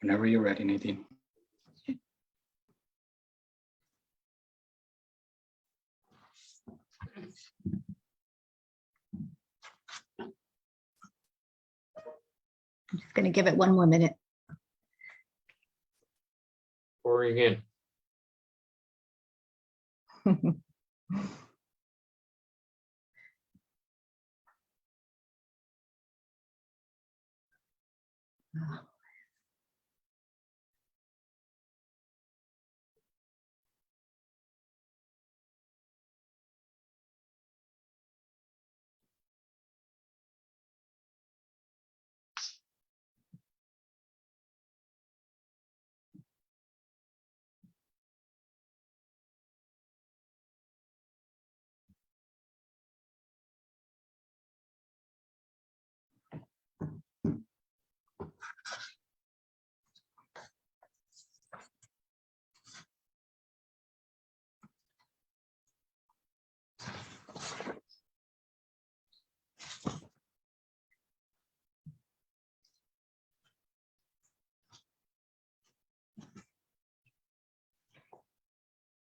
Whenever you're ready, Nadine. I'm just going to give it one more minute. Pouring in.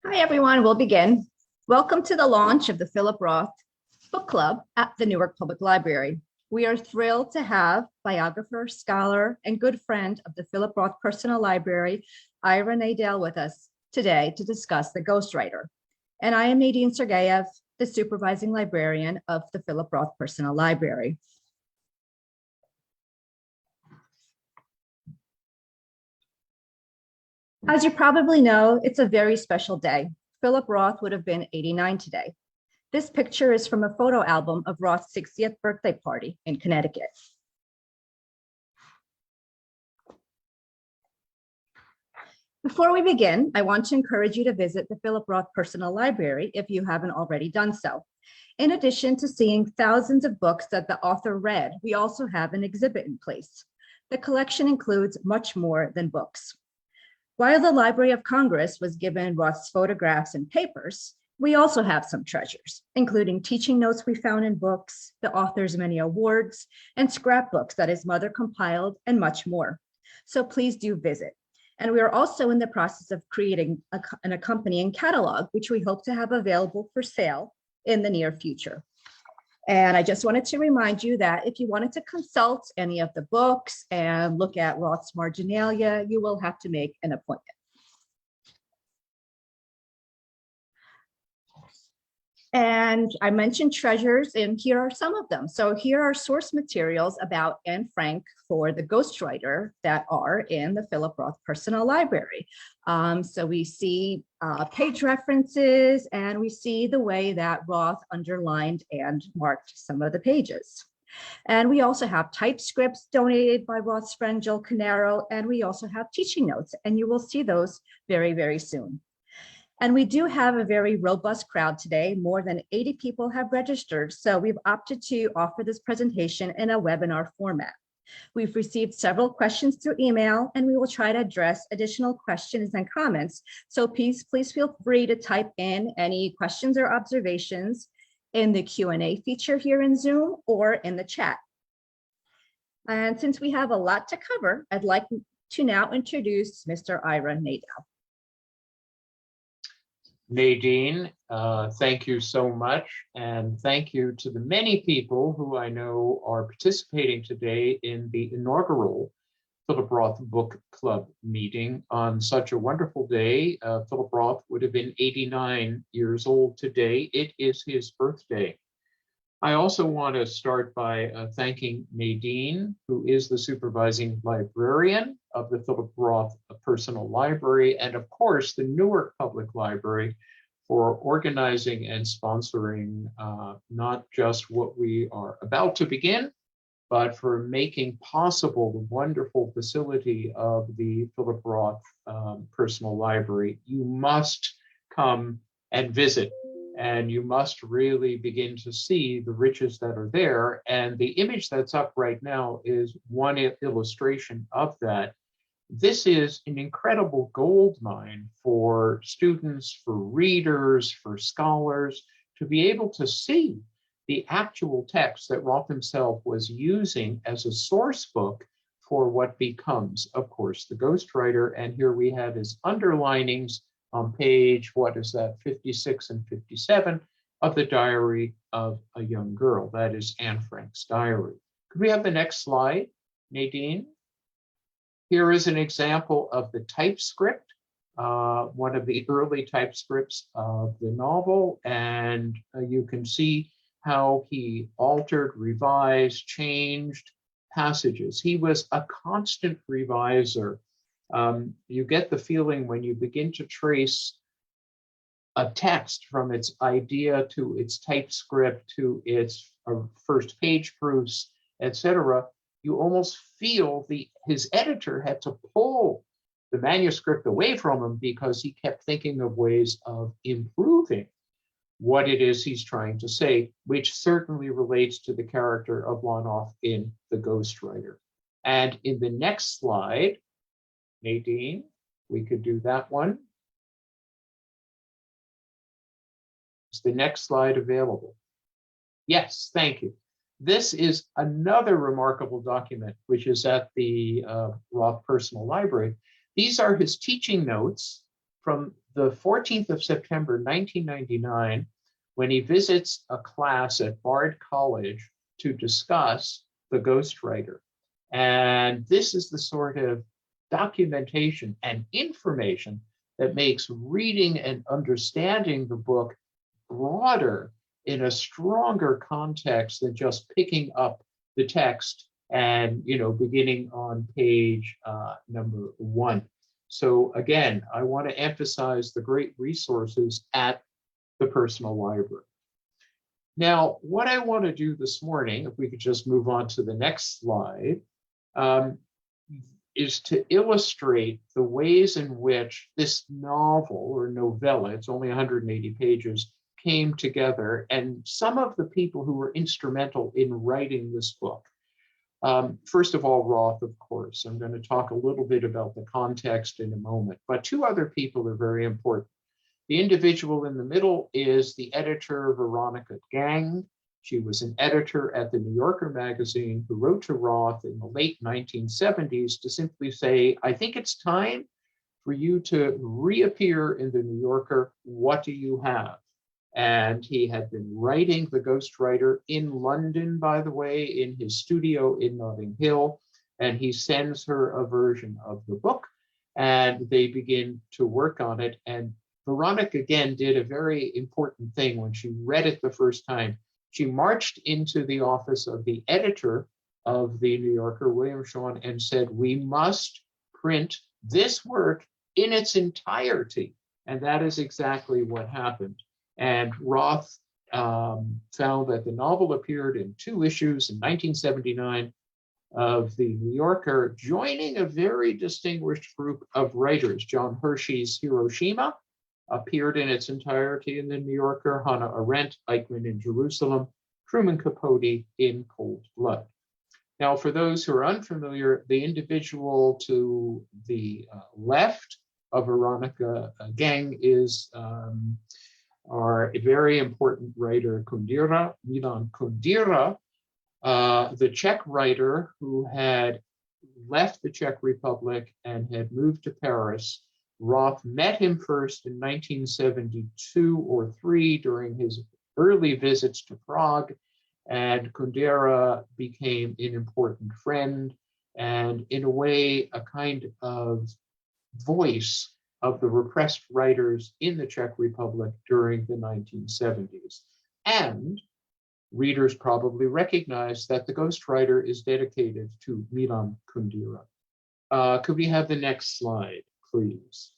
Hi, everyone. We'll begin. Welcome to the launch of the Philip Roth Book Club at the Newark Public Library. We are thrilled to have biographer, scholar, and good friend of the Philip Roth Personal Library, Ira Nadel, with us today to discuss The Ghostwriter. And I am Nadine Sergeyev, the supervising librarian of the Philip Roth Personal Library. As you probably know, it's a very special day. Philip Roth would have been 89 today. This picture is from a photo album of Roth's 60th birthday party in Connecticut. Before we begin, I want to encourage you to visit the Philip Roth Personal Library if you haven't already done so. In addition to seeing thousands of books that the author read, we also have an exhibit in place. The collection includes much more than books. While the Library of Congress was given Roth's photographs and papers, we also have some treasures, including teaching notes we found in books, the author's many awards, and scrapbooks that his mother compiled, and much more. So please do visit. And we are also in the process of creating an accompanying catalog, which we hope to have available for sale in the near future. And I just wanted to remind you that if you wanted to consult any of the books and look at Roth's marginalia, you will have to make an appointment. And I mentioned treasures, and here are some of them. So here are source materials about Anne Frank for The Ghostwriter that are in the Philip Roth Personal Library. So we see page references, and we see the way that Roth underlined and marked some of the pages. And we also have typescripts donated by Roth's friend Joel Canaro, and we also have teaching notes, and you will see those very, very soon. And we do have a very robust crowd today. More than 80 people have registered, so we've opted to offer this presentation in a webinar format. We've received several questions through email, and we will try to address additional questions and comments. So please feel free to type in any questions or observations in the Q&A feature here in Zoom or in the chat. And since we have a lot to cover, I'd like to now introduce Mr. Ira Nadel. Nadine, thank you so much. And thank you to the many people who I know are participating today in the inaugural Philip Roth Book Club meeting on such a wonderful day. Philip Roth would have been 89 years old today. It is his birthday. I also want to start by thanking Nadine, who is the supervising librarian of the Philip Roth Personal Library, and of course, the Newark Public Library for organizing and sponsoring not just what we are about to begin, but for making possible the wonderful facility of the Philip Roth Personal Library. You must come and visit. And you must really begin to see the riches that are there. And the image that's up right now is one illustration of that. This is an incredible gold mine for students, for readers, for scholars, to be able to see the actual text that Roth himself was using as a source book for what becomes, of course, the ghostwriter. And here we have his underlinings on page, what is that, 56 and 57 of the Diary of a Young Girl. That is Anne Frank's diary. Could we have the next slide, Nadine? Here is an example of the typescript, one of the early typescripts of the novel. And you can see how he altered, revised, changed passages. He was a constant reviser. You get the feeling when you begin to trace a text from its idea to its typescript to its first page proofs, etc., you almost feel his editor had to pull the manuscript away from him because he kept thinking of ways of improving what it is he's trying to say, which certainly relates to the character of Roth in The Ghostwriter. And in the next slide, Nadine, we could do that one. Is the next slide available? Yes, thank you. This is another remarkable document, which is at the Roth Personal Library. These are his teaching notes from the 14th of September, 1999, when he visits a class at Bard College to discuss The Ghostwriter. And this is the sort of documentation and information that makes reading and understanding the book broader in a stronger context than just picking up the text and, beginning on page number 1. So again, I want to emphasize the great resources at the personal library. Now, what I want to do this morning, if we could just move on to the next slide, is to illustrate the ways in which this novel or novella, it's only 180 pages, came together, and some of the people who were instrumental in writing this book. First of all, Roth, of course. I'm going to talk a little bit about the context in a moment, but two other people are very important. The individual in the middle is the editor, Veronica Gang. She was an editor at the New Yorker magazine who wrote to Roth in the late 1970s to simply say, I think it's time for you to reappear in the New Yorker. What do you have? And he had been writing The Ghostwriter in London, by the way, in his studio in Notting Hill. And he sends her a version of the book, and they begin to work on it. And Veronica, again, did a very important thing when she read it the first time. She marched into the office of the editor of the New Yorker, William Shawn, and said, we must print this work in its entirety. And that is exactly what happened. And Roth found that the novel appeared in 2 issues in 1979 of the New Yorker, joining a very distinguished group of writers. John Hershey's Hiroshima appeared in its entirety in the New Yorker, Hannah Arendt, Eichmann in Jerusalem, Truman Capote in Cold Blood. Now, for those who are unfamiliar, the individual to the left of Veronica Gang is our very important writer, Kundera, Milan Kundera, the Czech writer who had left the Czech Republic and had moved to Paris. Roth met him first in 1972 or 3 during his early visits to Prague, and Kundera became an important friend and, in a way, a kind of voice of the repressed writers in the Czech Republic during the 1970s. And readers probably recognize that The Ghostwriter is dedicated to Milan Kundera. Could we have the next slide, please?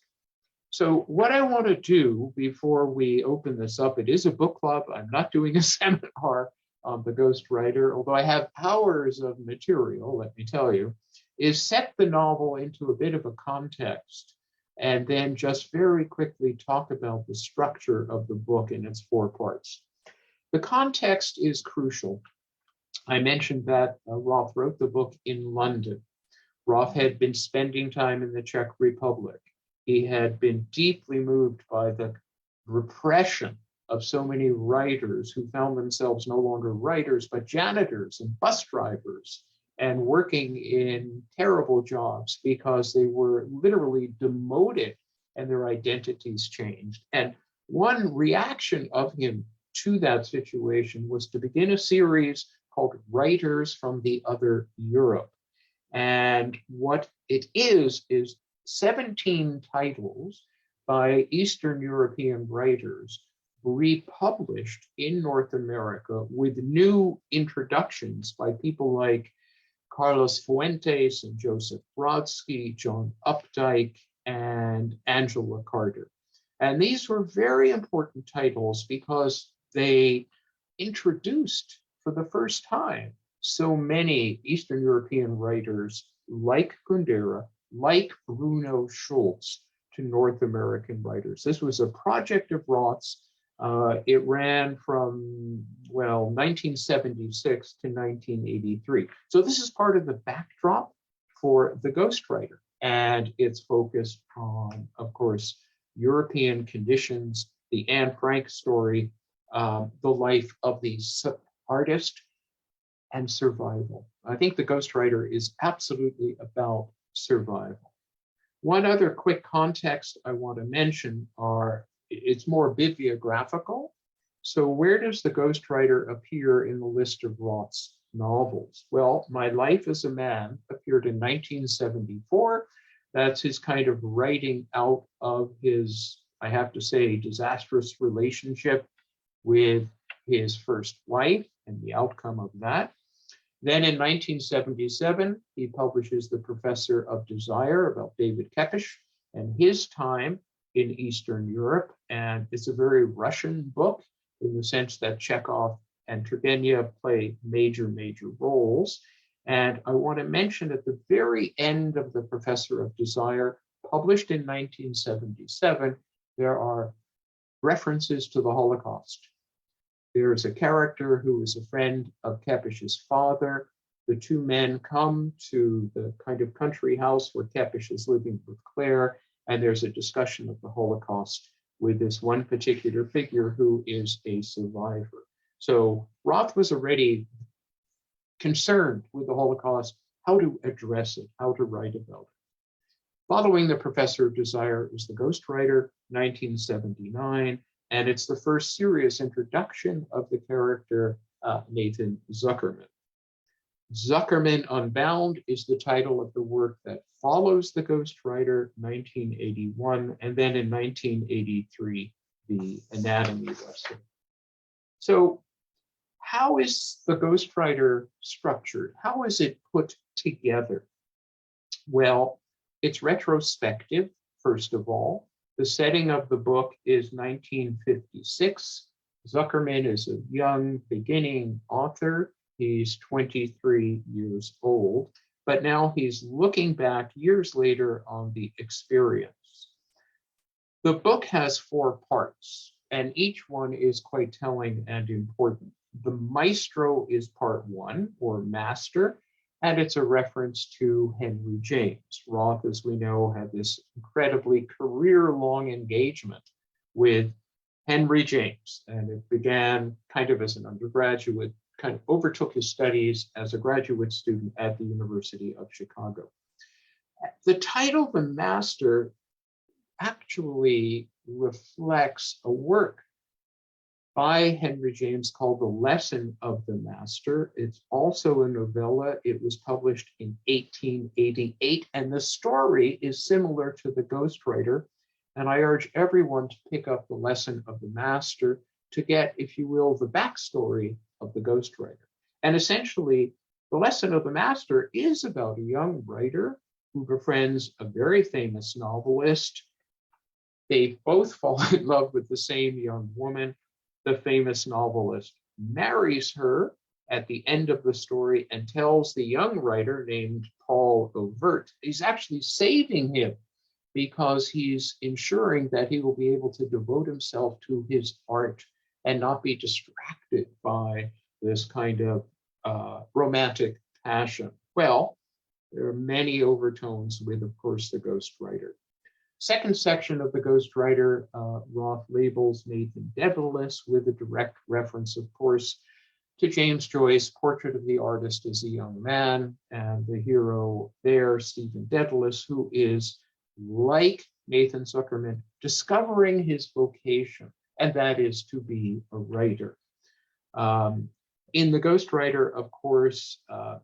So what I want to do before we open this up, it is a book club. I'm not doing a seminar on The Ghostwriter, although I have hours of material, let me tell you, is set the novel into a bit of a context and then just very quickly talk about the structure of the book in its 4 parts. The context is crucial. I mentioned that Roth wrote the book in London. Roth had been spending time in the Czech Republic. He had been deeply moved by the repression of so many writers who found themselves no longer writers, but janitors and bus drivers and working in terrible jobs because they were literally demoted and their identities changed. And one reaction of him to that situation was to begin a series called Writers from the Other Europe. And what it is 17 titles by Eastern European writers republished in North America with new introductions by people like Carlos Fuentes and Joseph Brodsky, John Updike, and Angela Carter. And these were very important titles because they introduced for the first time so many Eastern European writers like Kundera, like Bruno Schulz, to North American writers. This was a project of Roth's. It ran from, well, 1976 to 1983. So this is part of the backdrop for The Ghostwriter. And it's focused on, of course, European conditions, the Anne Frank story, the life of the artist, and survival. I think The Ghostwriter is absolutely about survival. One other quick context I want to mention it's more bibliographical. So where does The Ghostwriter appear in the list of Roth's novels? Well, My Life as a Man appeared in 1974. That's his kind of writing out of his, I have to say, disastrous relationship with his first wife and the outcome of that. Then in 1977, he publishes The Professor of Desire about David Kepich and his time in Eastern Europe. And it's a very Russian book in the sense that Chekhov and Turgenev play major roles. And I want to mention at the very end of The Professor of Desire, published in 1977, there are references to the Holocaust. There's a character who is a friend of Kepich's father. The two men come to the kind of country house where Kepich is living with Claire, and there's a discussion of the Holocaust with this one particular figure who is a survivor. So Roth was already concerned with the Holocaust, how to address it, how to write about it. Following The Professor of Desire is The Ghostwriter, 1979. And it's the first serious introduction of the character Nathan Zuckerman. Zuckerman Unbound is the title of the work that follows The Ghostwriter, 1981, and then in 1983, The Anatomy Lesson. So how is The Ghostwriter structured? How is it put together? Well, it's retrospective, first of all. The setting of the book is 1956. Zuckerman is a young beginning author. He's 23 years old, but now he's looking back years later on the experience. The book has 4 parts, and each one is quite telling and important. The Maestro is part 1, or Master, and it's a reference to Henry James. Roth, as we know, had this incredibly career-long engagement with Henry James, and it began kind of as an undergraduate, kind of overtook his studies as a graduate student at the University of Chicago. The title, The Master, actually reflects a work by Henry James called The Lesson of the Master. It's also a novella. It was published in 1888, and the story is similar to The Ghostwriter. And I urge everyone to pick up The Lesson of the Master to get, if you will, the backstory of The Ghostwriter. And essentially, The Lesson of the Master is about a young writer who befriends a very famous novelist. They both fall in love with the same young woman. The famous novelist marries her at the end of the story and tells the young writer named Paul Overt he's actually saving him because he's ensuring that he will be able to devote himself to his art and not be distracted by this kind of romantic passion. Well, there are many overtones with, of course, The Ghostwriter. Second section of The Ghostwriter, Roth labels Nathan Devilless with a direct reference, of course, to James Joyce, Portrait of the Artist as a Young Man, and the hero there, Stephen Dedalus, who is, like Nathan Zuckerman, discovering his vocation, and that is to be a writer. In The Ghostwriter, of course,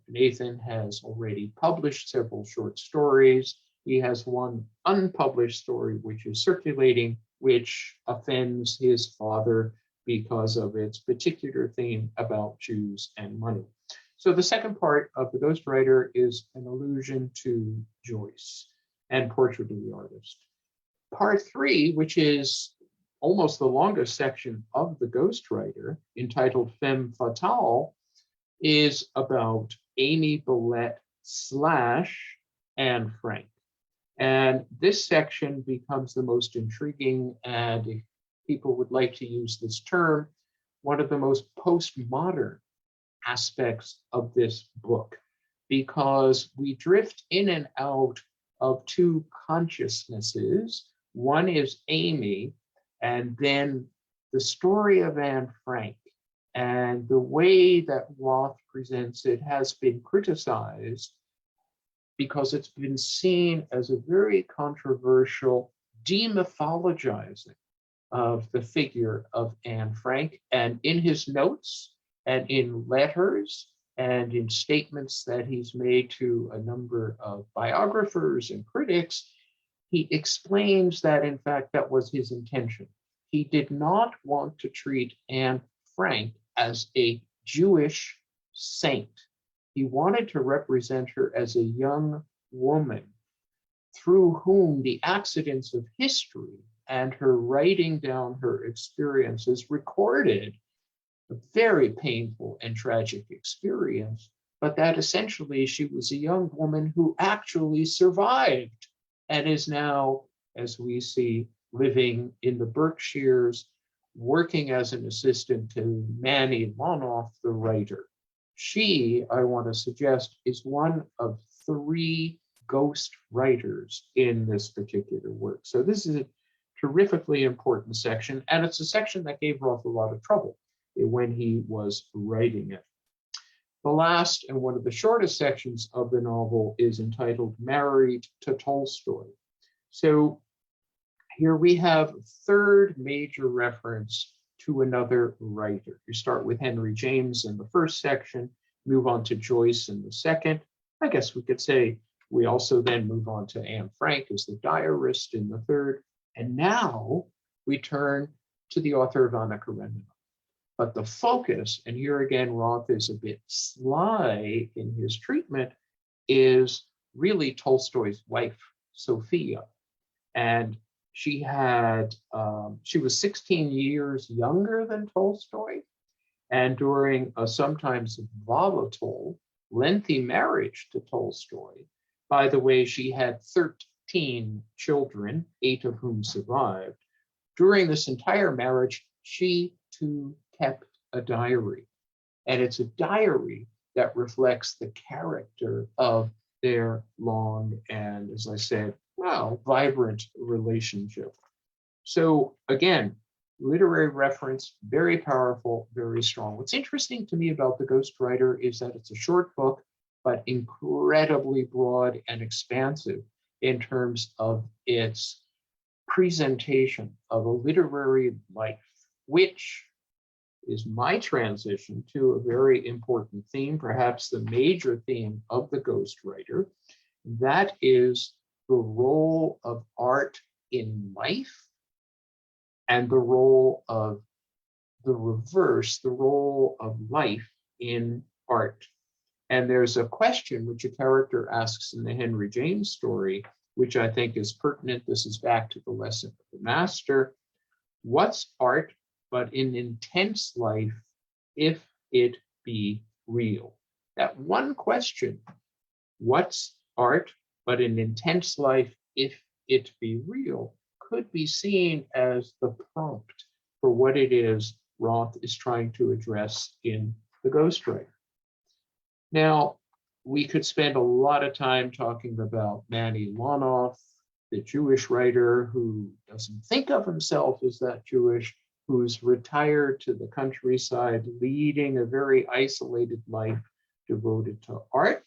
Nathan has already published several short stories. He has one unpublished story which is circulating, which offends his father because of its particular theme about Jews and money. So the second part of The Ghostwriter is an allusion to Joyce and Portrait of the Artist. Part 3, which is almost the longest section of The Ghostwriter, entitled Femme Fatale, is about Amy Billette / Anne Frank. And this section becomes the most intriguing, and if people would like to use this term, one of the most postmodern aspects of this book, because we drift in and out of two consciousnesses. One is Amy, and then the story of Anne Frank. And the way that Roth presents it has been criticized because it's been seen as a very controversial demythologizing of the figure of Anne Frank. And in his notes and in letters and in statements that he's made to a number of biographers and critics, he explains that, in fact, that was his intention. He did not want to treat Anne Frank as a Jewish saint. He wanted to represent her as a young woman through whom the accidents of history and her writing down her experiences recorded a very painful and tragic experience, but that essentially she was a young woman who actually survived and is now, as we see, living in the Berkshires, working as an assistant to Manny Lonoff, the writer. She, I want to suggest, is one of 3 ghost writers in this particular work. So this is a terrifically important section, and it's a section that gave Roth a lot of trouble when he was writing it. The last and one of the shortest sections of the novel is entitled Married to Tolstoy. So here we have a third major reference to another writer. You start with Henry James in the first section, move on to Joyce in the second. I guess we could say we also then move on to Anne Frank as the diarist in the third. And now we turn to the author of Anna Karenina. But the focus, and here again, Roth is a bit sly in his treatment, is really Tolstoy's wife, Sophia. And she was 16 years younger than Tolstoy. And during a sometimes volatile, lengthy marriage to Tolstoy, by the way, she had 13 children, 8 of whom survived. During this entire marriage, she too kept a diary. And it's a diary that reflects the character of their long and, as I said, well, vibrant relationship. So again, literary reference, very powerful, very strong. What's interesting to me about The Ghostwriter is that it's a short book, but incredibly broad and expansive in terms of its presentation of a literary life, which is my transition to a very important theme, perhaps the major theme of The Ghostwriter. That is the role of art in life and the role of the reverse, the role of life in art. And there's a question which a character asks in the Henry James story, which I think is pertinent. This is back to the lesson of the master. What's art but an intense life if it be real? That one question, what's art but an intense life if it be real, could be seen as the prompt for what it is Roth is trying to address in The Ghostwriter. Now, we could spend a lot of time talking about Manny Lonoff, the Jewish writer who doesn't think of himself as that Jewish, who's retired to the countryside, leading a very isolated life devoted to art.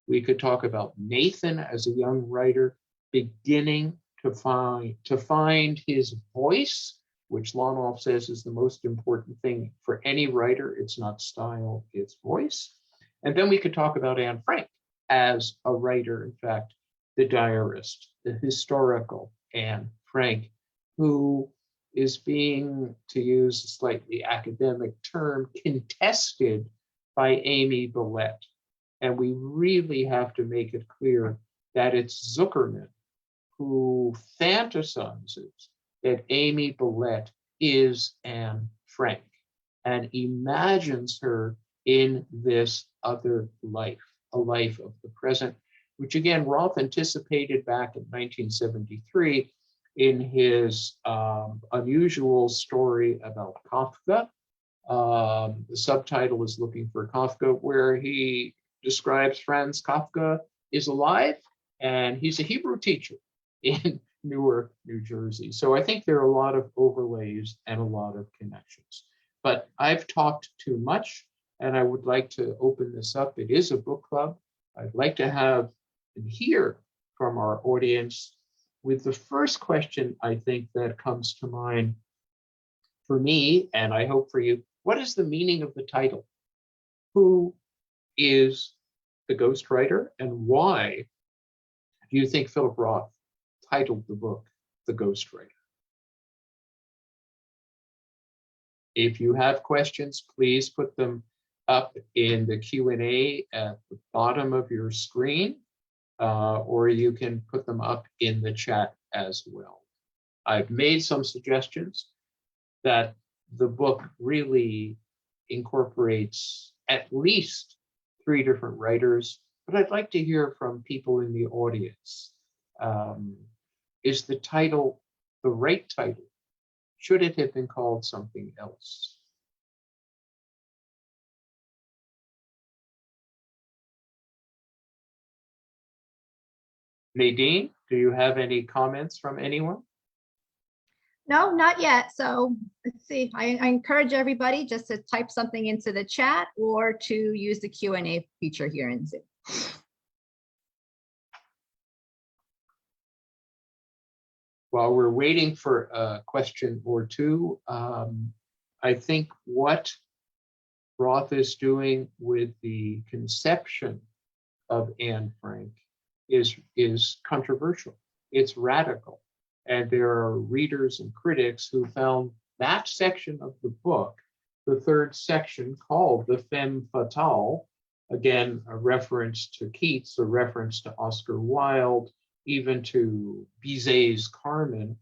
We could talk about Nathan as a young writer beginning to find his voice, which Lonoff says is the most important thing for any writer. It's not style, it's voice. And then we could talk about Anne Frank as a writer, in fact, the diarist, the historical Anne Frank, who is being, to use a slightly academic term, contested by Amy Bellette. And we really have to make it clear that it's Zuckerman who fantasizes that Amy Bellette is Anne Frank and imagines her in this other life, a life of the present, which again, Roth anticipated back in 1973 in his unusual story about Kafka. The subtitle is Looking for Kafka, where he describes Franz Kafka is alive and he's a Hebrew teacher in Newark, New Jersey. So I think there are a lot of overlays and a lot of connections. But I've talked too much and I would like to open this up. It is a book club. I'd like to have and hear from our audience with the first question I think that comes to mind for me, and I hope for you. What is the meaning of the title? Who is the ghostwriter and why do you think Philip Roth titled the book The Ghostwriter? If you have questions, please put them up in the Q&A at the bottom of your screen, or you can put them up in the chat as well. I've made some suggestions that the book really incorporates at least 3 different writers, but I'd like to hear from people in the audience. Is the title the right title? Should it have been called something else? Nadine, do you have any comments from anyone? No, not yet. So let's see. I encourage everybody just to type something into the chat or to use the Q&A feature here in Zoom. While we're waiting for a question or two, I think what Roth is doing with the conception of Anne Frank is controversial. It's radical. And there are readers and critics who found that section of the book, the 3rd section called the Femme Fatale, again, a reference to Keats, a reference to Oscar Wilde, even to Bizet's Carmen,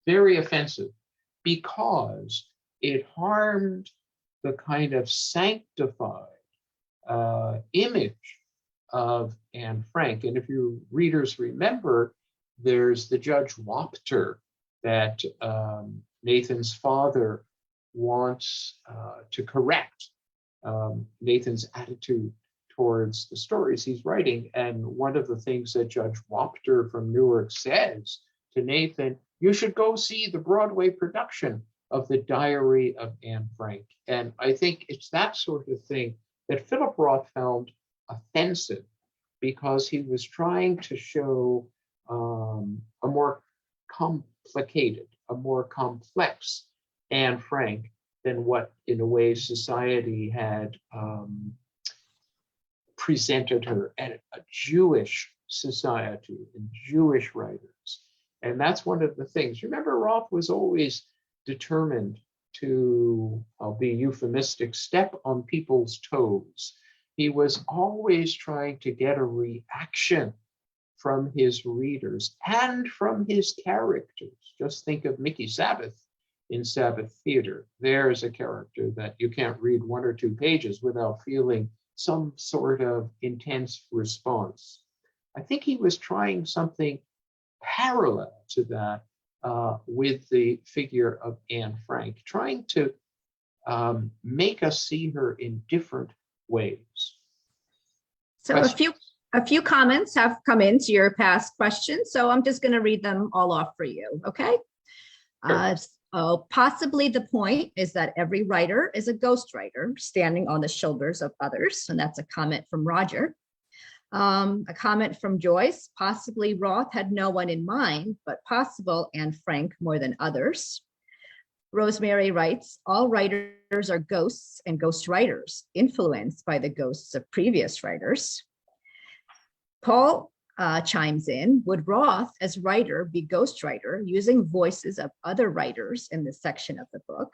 very offensive because it harmed the kind of sanctified image of Anne Frank. And if you readers remember, there's the Judge Wachter that Nathan's father wants to correct Nathan's attitude towards the stories he's writing. And one of the things that Judge Wachter from Newark says to Nathan, you should go see the Broadway production of The Diary of Anne Frank. And I think it's that sort of thing that Philip Roth found offensive because he was trying to show a more complicated, a more complex Anne Frank than what, in a way, society had presented her at a Jewish society and Jewish writers. And that's one of the things. Remember, Roth was always determined to, I'll be euphemistic, step on people's toes. He was always trying to get a reaction from his readers and from his characters. Just think of Mickey Sabbath in Sabbath Theater. There's a character that you can't read 1 or 2 pages without feeling some sort of intense response. I think he was trying something parallel to that with the figure of Anne Frank, trying to make us see her in different ways. So a few comments have come into your past questions, so I'm just going to read them all off for you, okay? Sure. Oh, possibly the point is that every writer is a ghostwriter standing on the shoulders of others. And that's a comment from Roger. A comment from Joyce, possibly Roth had no one in mind, but possible Anne Frank more than others. Rosemary writes, all writers are ghosts and ghost writers, influenced by the ghosts of previous writers. Paul chimes in, would Roth as writer be ghostwriter using voices of other writers in this section of the book?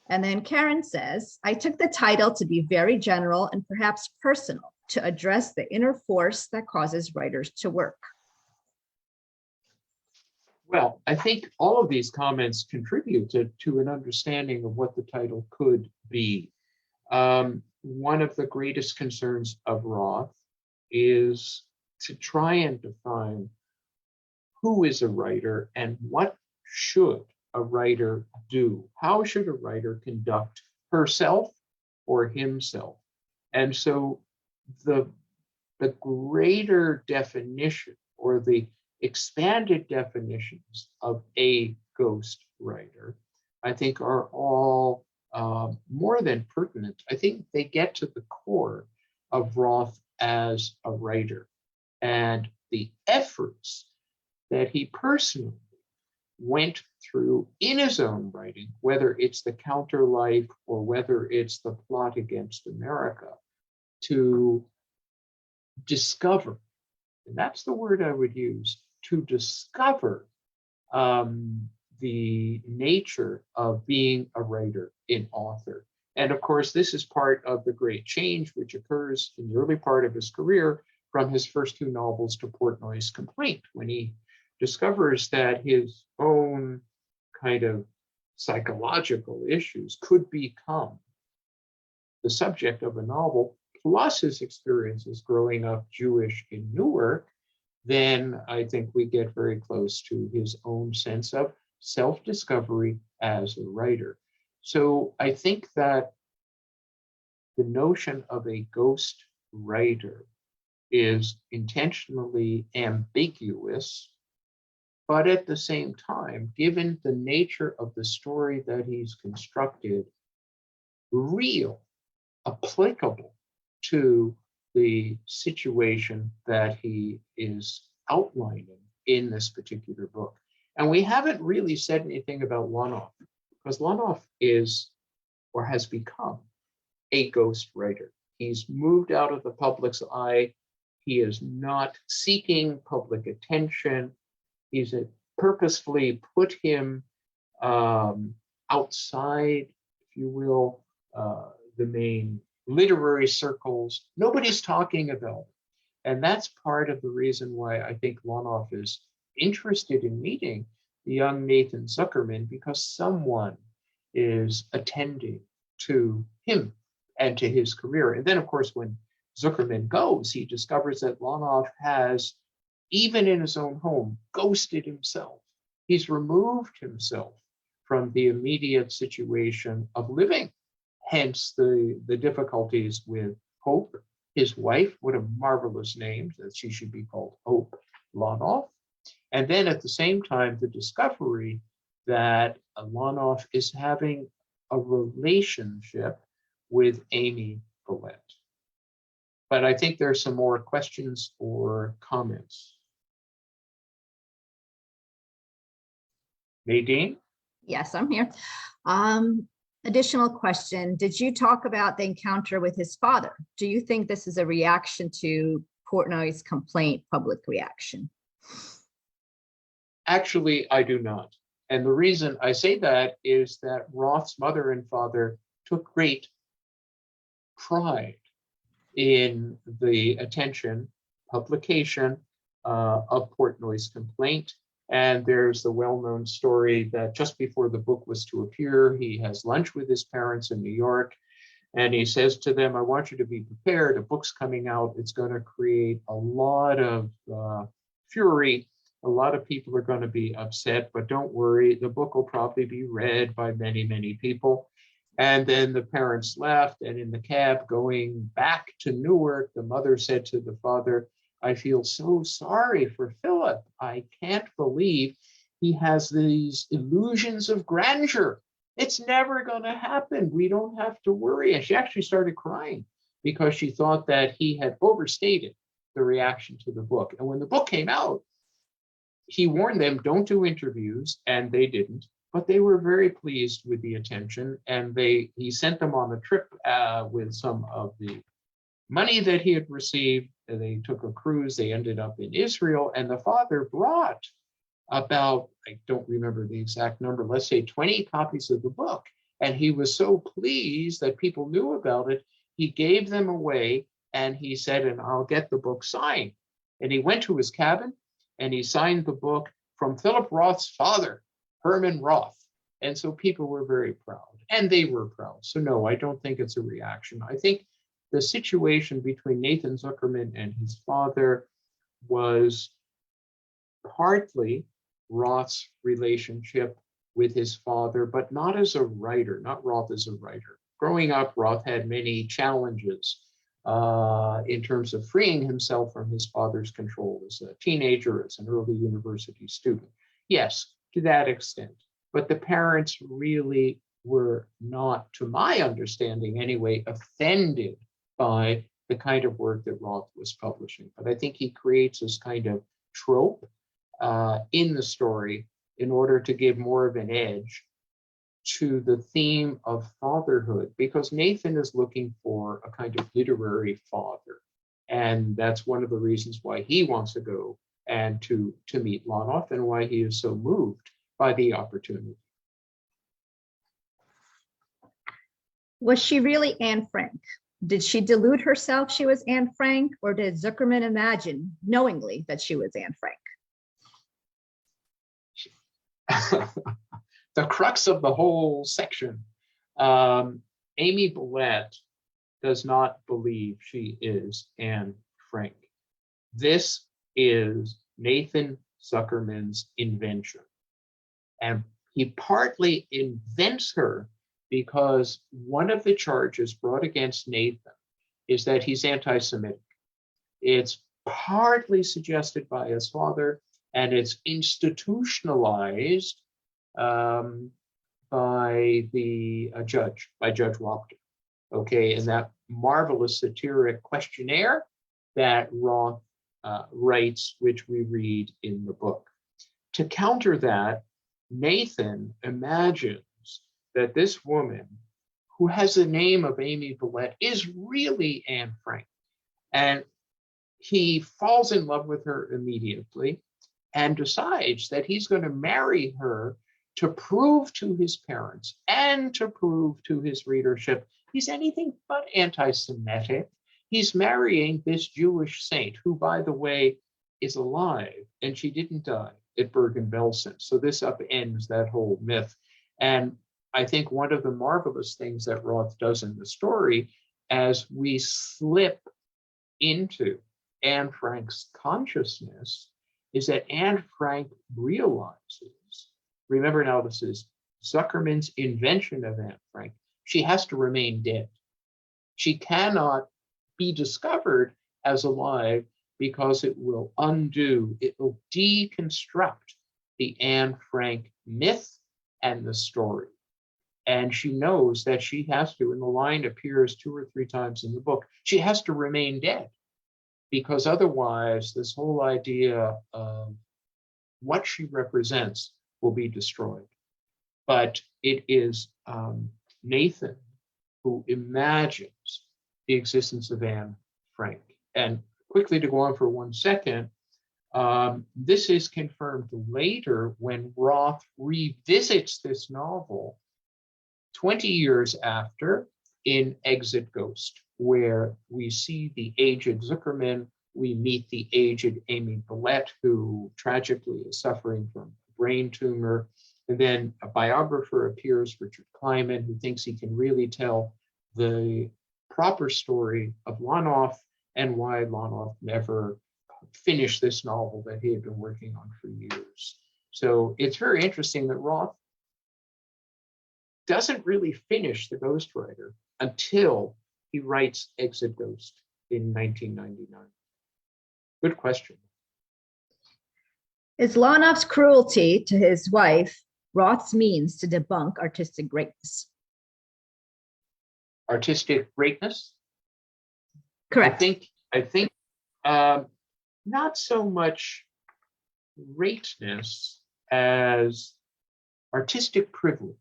And then Karen says, I took the title to be very general and perhaps personal to address the inner force that causes writers to work. Well, I think all of these comments contribute to an understanding of what the title could be. One of the greatest concerns of Roth is to try and define who is a writer and what should a writer do? How should a writer conduct herself or himself? And so the greater definition or the expanded definitions of a ghost writer, I think are all more than pertinent. I think they get to the core of Roth as a writer and the efforts that he personally went through in his own writing, whether it's the Counterlife or whether it's the Plot Against America, to discover, and that's the word I would use, to discover the nature of being a writer, an author. And of course, this is part of the great change which occurs in the early part of his career from his first two novels to Portnoy's Complaint, when he discovers that his own kind of psychological issues could become the subject of a novel, plus his experiences growing up Jewish in Newark. Then I think we get very close to his own sense of self-discovery as a writer. So I think that the notion of a ghost writer is intentionally ambiguous, but at the same time, given the nature of the story that he's constructed, real, applicable to the situation that he is outlining in this particular book. And we haven't really said anything about Lunoff, because Lunoff is or has become a ghost writer. He's moved out of the public's eye. He is not seeking public attention. He's purposefully put him outside, if you will, the main literary circles. Nobody's talking about it. And that's part of the reason why I think Lunoff is interested in meeting the young Nathan Zuckerman, because someone is attending to him and to his career. And then, of course, when Zuckerman goes, he discovers that Lunoff has, even in his own home, ghosted himself. He's removed himself from the immediate situation of living. Hence the difficulties with Hope, his wife. What a marvelous name, that she should be called Hope Lunoff. And then at the same time, the discovery that Lunoff is having a relationship with Amy Vallette. But I think there's some more questions or comments. Nadine? Yes, I'm here. Additional question. Did you talk about the encounter with his father? Do you think this is a reaction to Portnoy's Complaint public reaction? Actually, I do not. And the reason I say that is that Roth's mother and father took great pride in the attention, publication of Portnoy's Complaint. And there's the well-known story that just before the book was to appear, he has lunch with his parents in New York. And he says to them, I want you to be prepared. A book's coming out. It's going to create a lot of fury. A lot of people are going to be upset, but don't worry. The book will probably be read by many, many people. And then the parents left. And in the cab going back to Newark, the mother said to the father, I feel so sorry for Philip. I can't believe he has these illusions of grandeur. It's never going to happen. We don't have to worry. And she actually started crying because she thought that he had overstated the reaction to the book. And when the book came out, he warned them, don't do interviews, and they didn't. But they were very pleased with the attention, and he sent them on a trip with some of the money that he had received. They took a cruise. They ended up in Israel, and the father brought about, I don't remember the exact number, let's say 20 copies of the book. And he was so pleased that people knew about it, he gave them away, and he said, and I'll get the book signed. And he went to his cabin and he signed the book from Philip Roth's father, Herman Roth. And so people were very proud, and they were proud. So no, I don't think it's a reaction. I think the situation between Nathan Zuckerman and his father was partly Roth's relationship with his father, but not as a writer, not Roth as a writer. Growing up, Roth had many challenges in terms of freeing himself from his father's control as a teenager, as an early university student. Yes, to that extent. But the parents really were not, to my understanding anyway, offended by the kind of work that Roth was publishing. But I think he creates this kind of trope in the story in order to give more of an edge to the theme of fatherhood, because Nathan is looking for a kind of literary father. And that's one of the reasons why he wants to go and to meet Lonoff, and why he is so moved by the opportunity. Was she really Anne Frank? Did she delude herself she was Anne Frank, or did Zuckerman imagine knowingly that she was Anne Frank? The crux of the whole section. Amy Bellette does not believe she is Anne Frank. This is Nathan Zuckerman's invention. And he partly invents her because one of the charges brought against Nathan is that he's anti-Semitic. It's partly suggested by his father, and it's institutionalized by the judge, by Judge Roth. Okay, in that marvelous satiric questionnaire that Roth writes, which we read in the book. To counter that, Nathan imagines that this woman, who has the name of Amy Bellette, is really Anne Frank. And he falls in love with her immediately and decides that he's going to marry her to prove to his parents and to prove to his readership he's anything but anti-Semitic. He's marrying this Jewish saint, who, by the way, is alive, and she didn't die at Bergen-Belsen. So this upends that whole myth. And I think one of the marvelous things that Roth does in the story, as we slip into Anne Frank's consciousness, is that Anne Frank realizes, remember now, this is Zuckerman's invention of Anne Frank, she has to remain dead. She cannot be discovered as alive, because it will undo, it will deconstruct the Anne Frank myth and the story. And she knows that she has to, and the line appears 2 or 3 times in the book, she has to remain dead, because otherwise this whole idea of what she represents will be destroyed. But it is Nathan who imagines the existence of Anne Frank. And quickly, to go on for 1 second, this is confirmed later when Roth revisits this novel 20 years after in Exit Ghost, where we see the aged Zuckerman, we meet the aged Amy Bellette, who tragically is suffering from a brain tumor. And then a biographer appears, Richard Kleiman, who thinks he can really tell the proper story of Lonoff and why Lonoff never finished this novel that he had been working on for years. So it's very interesting that Roth doesn't really finish The Ghostwriter until he writes Exit Ghost in 1999. Good question. Is Lonoff's cruelty to his wife Roth's means to debunk artistic greatness? Artistic greatness? Correct. I think not so much greatness as artistic privilege.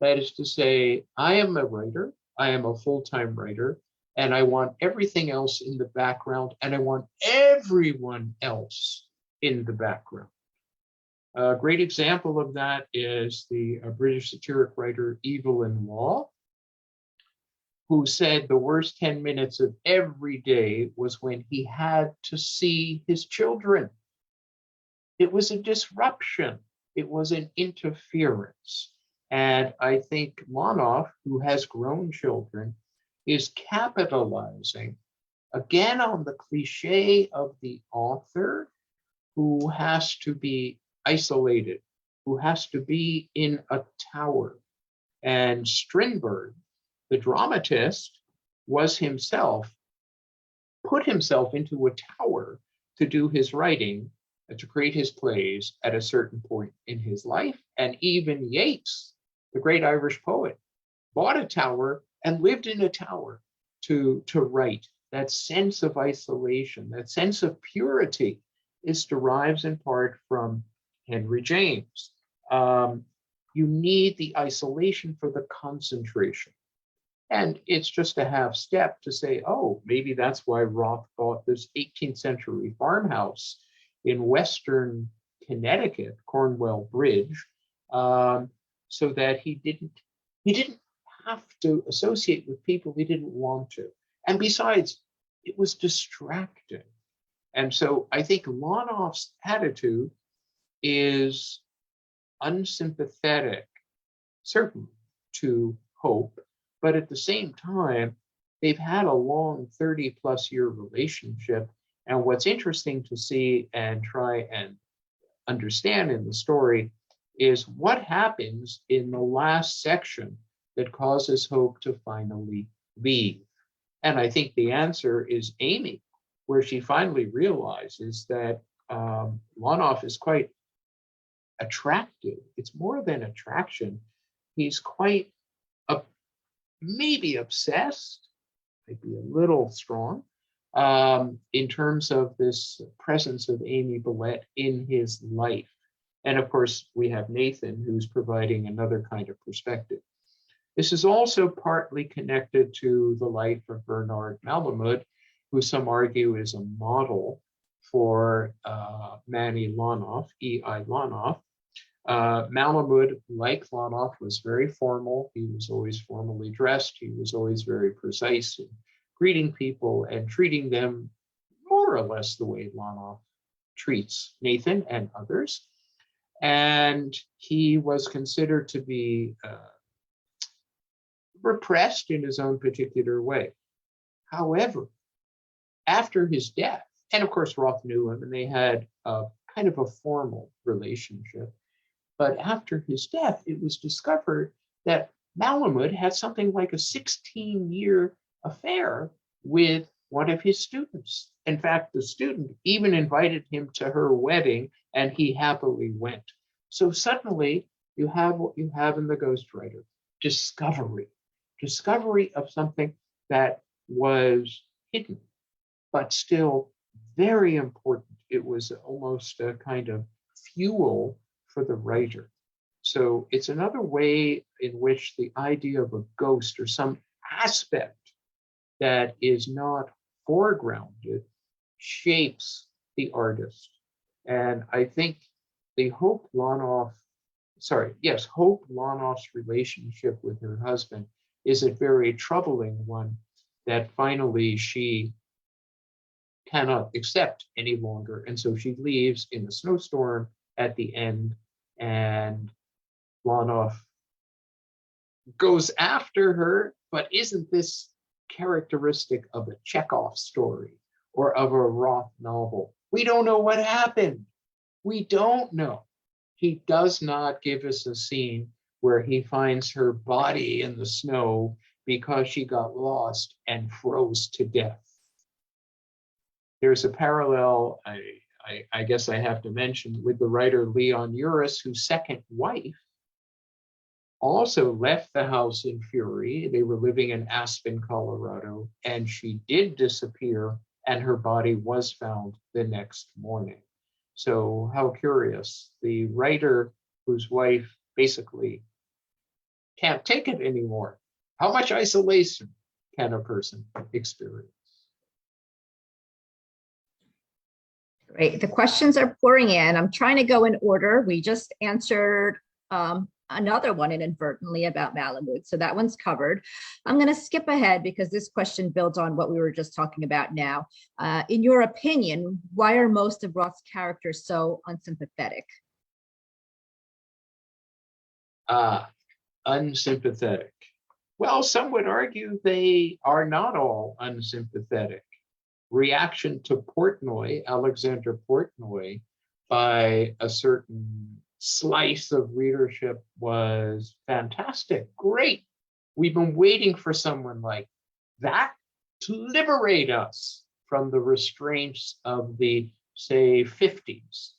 That is to say, I am a writer, I am a full-time writer, and I want everything else in the background, and I want everyone else in the background. A great example of that is the British satiric writer Evelyn Waugh, who said the worst 10 minutes of every day was when he had to see his children. It was a disruption. It was an interference. And I think Lonoff, who has grown children, is capitalizing again on the cliche of the author who has to be isolated, who has to be in a tower. And Strindberg, the dramatist, was himself, put himself into a tower to do his writing, to create his plays at a certain point in his life. And even Yeats, the great Irish poet, bought a tower and lived in a tower to write. That sense of isolation, that sense of purity, derives in part from Henry James. You need the isolation for the concentration. And it's just a half step to say, oh, maybe that's why Roth bought this 18th century farmhouse in Western Connecticut, Cornwall Bridge, so that he didn't have to associate with people he didn't want to. And besides, it was distracting. And so I think Lonoff's attitude is unsympathetic, certainly, to hope, but at the same time, they've had a long 30+ year relationship. And what's interesting to see and try and understand in the story is what happens in the last section that causes Hope to finally leave. And I think the answer is Amy, where she finally realizes that Lonoff is quite attractive. It's more than attraction. He's quite maybe obsessed, might be a little strong, in terms of this presence of Amy Billette in his life. And of course, we have Nathan, who's providing another kind of perspective. This is also partly connected to the life of Bernard Malamud, who some argue is a model for Manny Lonoff, E.I. Lonoff. Malamud, like Lonoff, was very formal. He was always formally dressed. He was always very precise in greeting people and treating them more or less the way Lonoff treats Nathan and others. And he was considered to be repressed in his own particular way. However, after his death, and of course Roth knew him and they had a kind of a formal relationship, but after his death, it was discovered that Malamud had something like a 16-year affair with one of his students. In fact, the student even invited him to her wedding, and he happily went. So suddenly, you have what you have in the ghostwriter, discovery of something that was hidden, but still very important. It was almost a kind of fuel for the writer. So it's another way in which the idea of a ghost or some aspect that is not foregrounded shapes the artist. And I think the Hope Lonoff's relationship with her husband is a very troubling one that finally she cannot accept any longer. And so she leaves in a snowstorm at the end, and Lonoff goes after her. But isn't this characteristic of a Chekhov story or of a Roth novel? We don't know what happened. We don't know. He does not give us a scene where he finds her body in the snow because she got lost and froze to death. There's a parallel, I I guess I have to mention with the writer Leon Uris, whose second wife also left the house in fury. They were living in Aspen, Colorado, and she did disappear, and her body was found the next morning. So how curious. The writer whose wife basically can't take it anymore. How much isolation can a person experience? Great. The questions are pouring in. I'm trying to go in order. We just answered another one inadvertently about Malamud. So that one's covered. I'm going to skip ahead because this question builds on what we were just talking about now. In your opinion, why are most of Roth's characters so unsympathetic? Unsympathetic. Well, some would argue they are not all unsympathetic. Reaction to Portnoy, Alexander Portnoy, by a certain slice of readership was fantastic. Great. We've been waiting for someone like that to liberate us from the restraints of the, say, 50s.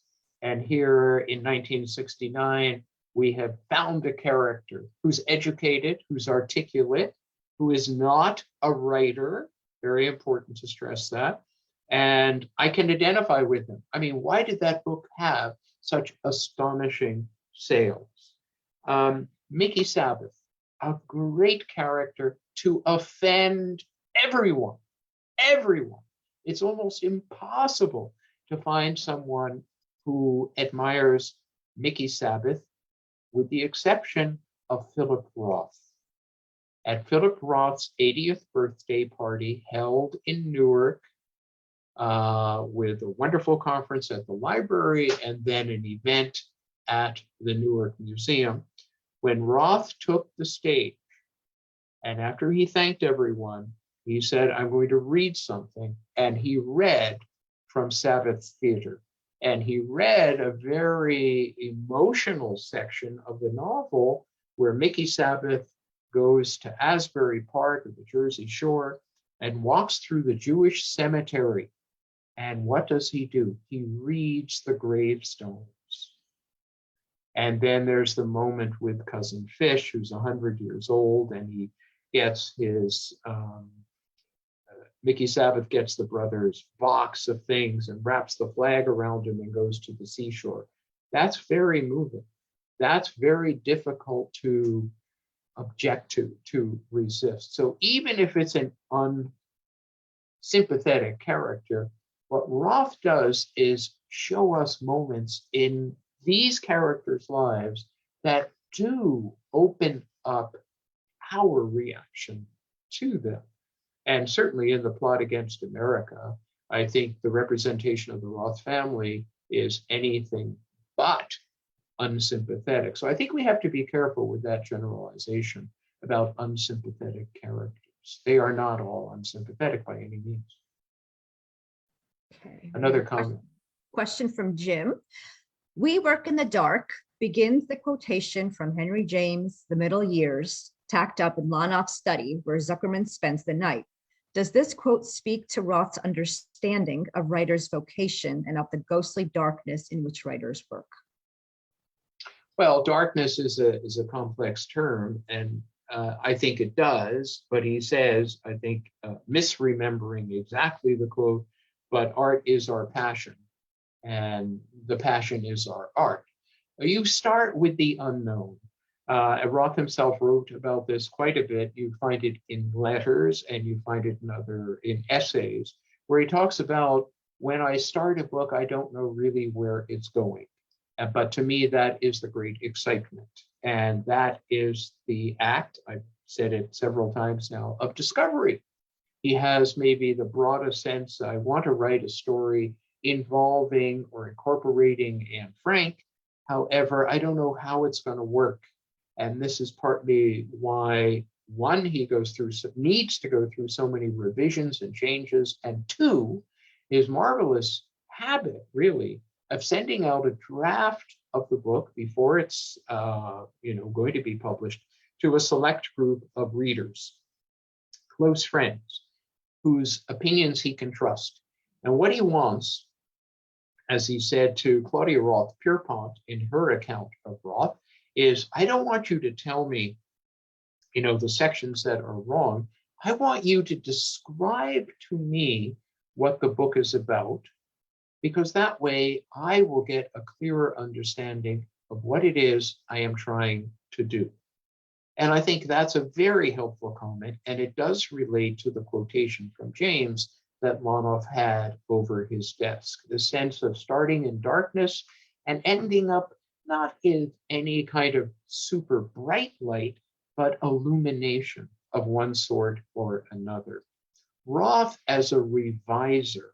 And here in 1969, we have found a character who's educated, who's articulate, who is not a writer. Very important to stress that. And I can identify with him. I mean, why did that book have such astonishing sales? Mickey Sabbath, a great character to offend everyone. Everyone. It's almost impossible to find someone who admires Mickey Sabbath, with the exception of Philip Roth. At Philip Roth's 80th birthday party held in Newark, with a wonderful conference at the library and then an event at the Newark Museum, when Roth took the stage, and after he thanked everyone, he said, I'm going to read something, and he read from Sabbath's Theater. And he read a very emotional section of the novel where Mickey Sabbath goes to Asbury Park of the Jersey Shore and walks through the Jewish cemetery. And what does he do? He reads the gravestones. And then there's the moment with Cousin Fish, who's 100 years old, and he gets his, Mickey Sabbath gets the brother's box of things and wraps the flag around him and goes to the seashore. That's very moving. That's very difficult to object to resist. So even if it's an unsympathetic character, what Roth does is show us moments in these characters' lives that do open up our reaction to them. And certainly in the Plot Against America, I think the representation of the Roth family is anything but unsympathetic. So I think we have to be careful with that generalization about unsympathetic characters. They are not all unsympathetic by any means. Okay. Another comment. Question from Jim. We Work in the Dark begins the quotation from Henry James' The Middle Years, tacked up in Lanoff's study, where Zuckerman spends the night. Does this quote speak to Roth's understanding of writers' vocation and of the ghostly darkness in which writers work? Well, darkness is a complex term, and I think it does, but he says, I think, misremembering exactly the quote, but art is our passion, and the passion is our art. You start with the unknown. Roth himself wrote about this quite a bit. You find it in letters and you find it in essays, where he talks about, when I start a book, I don't know really where it's going. But to me, that is the great excitement. And that is the act, I've said it several times now, of discovery. He has maybe the broadest sense, I want to write a story involving or incorporating Anne Frank. However, I don't know how it's going to work. And this is partly why, one, he needs to go through so many revisions and changes, and two, his marvelous habit, really, of sending out a draft of the book before it's going to be published to a select group of readers, close friends, whose opinions he can trust. And what he wants, as he said to Claudia Roth Pierpont in her account of Roth, is I don't want you to tell me, the sections that are wrong. I want you to describe to me what the book is about, because that way I will get a clearer understanding of what it is I am trying to do. And I think that's a very helpful comment, and it does relate to the quotation from James that Monoff had over his desk, the sense of starting in darkness and ending up not in any kind of super bright light, but illumination of one sort or another. Roth, as a reviser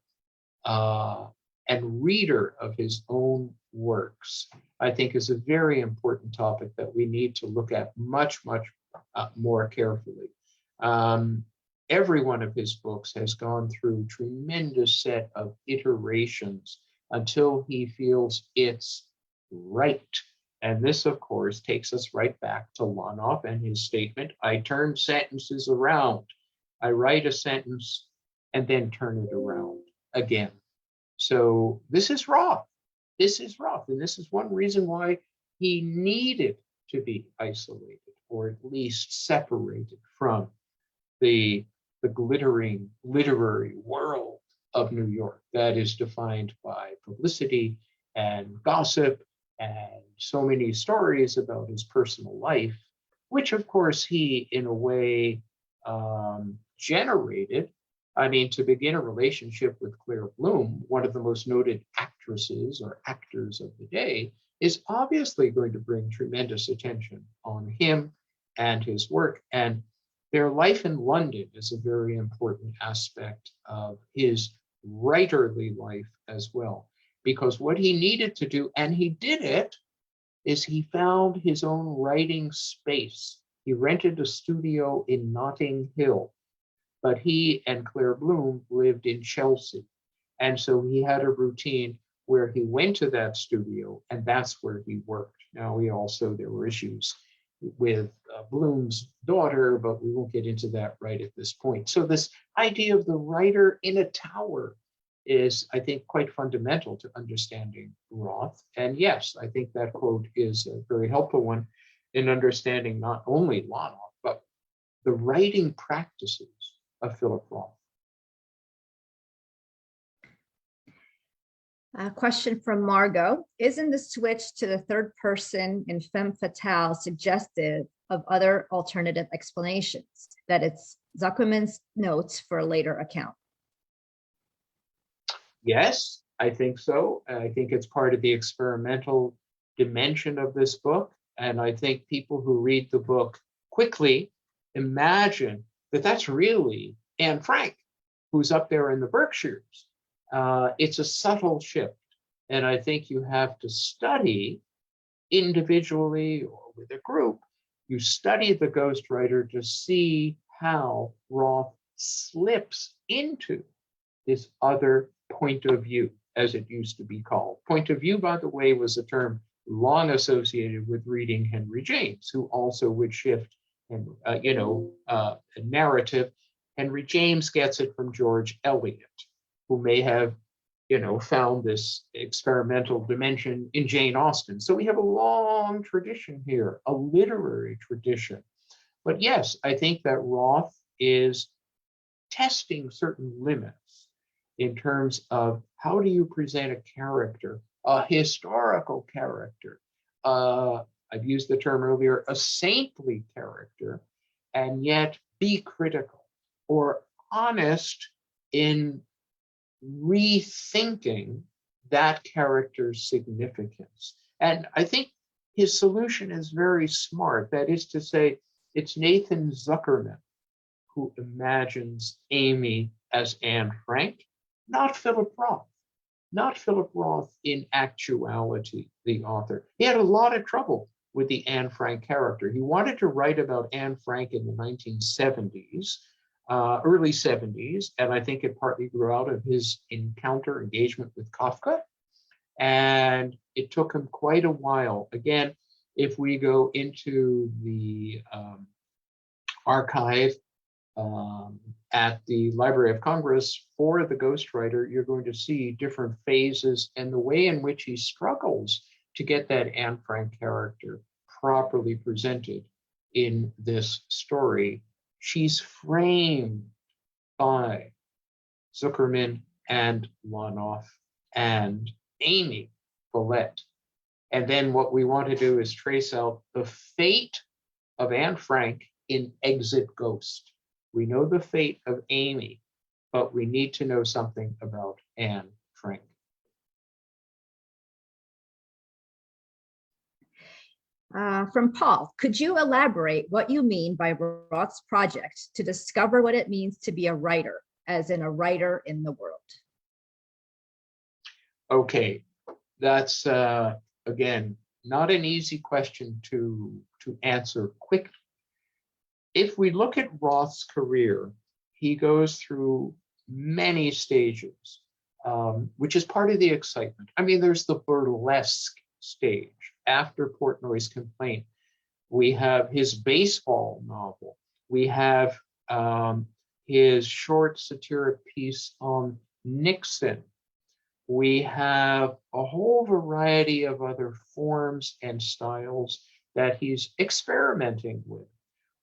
and reader of his own works, I think is a very important topic that we need to look at much more carefully. Every one of his books has gone through tremendous set of iterations until he feels it's right. And this, of course, takes us right back to Monoff and his statement, I turn sentences around. I write a sentence and then turn it around again. So this is Roth. This is Roth. And this is one reason why he needed to be isolated, or at least separated from the glittering literary world of New York that is defined by publicity and gossip and so many stories about his personal life, which of course he, in a way, generated. I mean, to begin a relationship with Claire Bloom, one of the most noted actresses or actors of the day, is obviously going to bring tremendous attention on him and his work. And their life in London is a very important aspect of his writerly life as well. Because what he needed to do, and he did it, is he found his own writing space. He rented a studio in Notting Hill, but he and Claire Bloom lived in Chelsea. And so he had a routine where he went to that studio, and that's where he worked. Now, there were issues with Bloom's daughter, but we won't get into that right at this point. So this idea of the writer in a tower is, I think, quite fundamental to understanding Roth. And yes, I think that quote is a very helpful one in understanding not only Monoff, but the writing practices of Philip Roth. A question from Margot. Isn't the switch to the third person in femme fatale suggestive of other alternative explanations, that it's Zuckerman's notes for a later account? Yes, I think so. I think it's part of the experimental dimension of this book. And I think people who read the book quickly imagine that that's really Anne Frank, who's up there in the Berkshires. It's a subtle shift. And I think you have to study individually or with a group, you study the ghostwriter to see how Roth slips into this other point of view, as it used to be called. Point of view, by the way, was a term long associated with reading Henry James, who also would shift and narrative. Henry James gets it from George Eliot, who may have found this experimental dimension in Jane Austen. So we have a long tradition here, a literary tradition. But yes, I think that Roth is testing certain limits in terms of how do you present a character, a historical character, I've used the term earlier, a saintly character, and yet be critical or honest in rethinking that character's significance. And I think his solution is very smart. That is to say, it's Nathan Zuckerman who imagines Amy as Anne Frank, not Philip Roth. Not Philip Roth in actuality, the author. He had a lot of trouble with the Anne Frank character. He wanted to write about Anne Frank in the 1970s, early 70s, and I think it partly grew out of his engagement with Kafka. And it took him quite a while. Again, if we go into the archive at the Library of Congress for the ghostwriter, you're going to see different phases and the way in which he struggles to get that Anne Frank character properly presented in this story. She's framed by Zuckerman and Lonoff and Amy Follett. And then what we want to do is trace out the fate of Anne Frank in Exit Ghost. We know the fate of Amy, but we need to know something about Anne Frank. From Paul, could you elaborate what you mean by Roth's project to discover what it means to be a writer, as in a writer in the world? Okay, that's, again, not an easy question to answer quickly. If we look at Roth's career, he goes through many stages, which is part of the excitement. I mean, there's the burlesque stage. After Portnoy's Complaint, we have his baseball novel. We have his short satiric piece on Nixon. We have a whole variety of other forms and styles that he's experimenting with.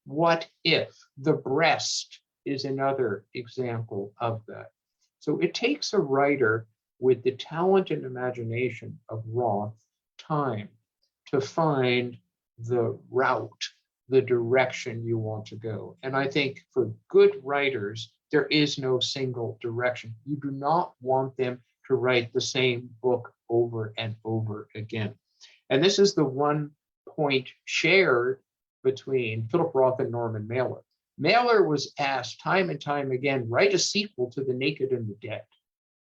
What If? The Breast is another example of that. So it takes a writer with the talent and imagination of Roth time to find the route, the direction you want to go. And I think for good writers, there is no single direction. You do not want them to write the same book over and over again. And this is the one point shared between Philip Roth and Norman Mailer. Mailer was asked time and time again, write a sequel to The Naked and the Dead.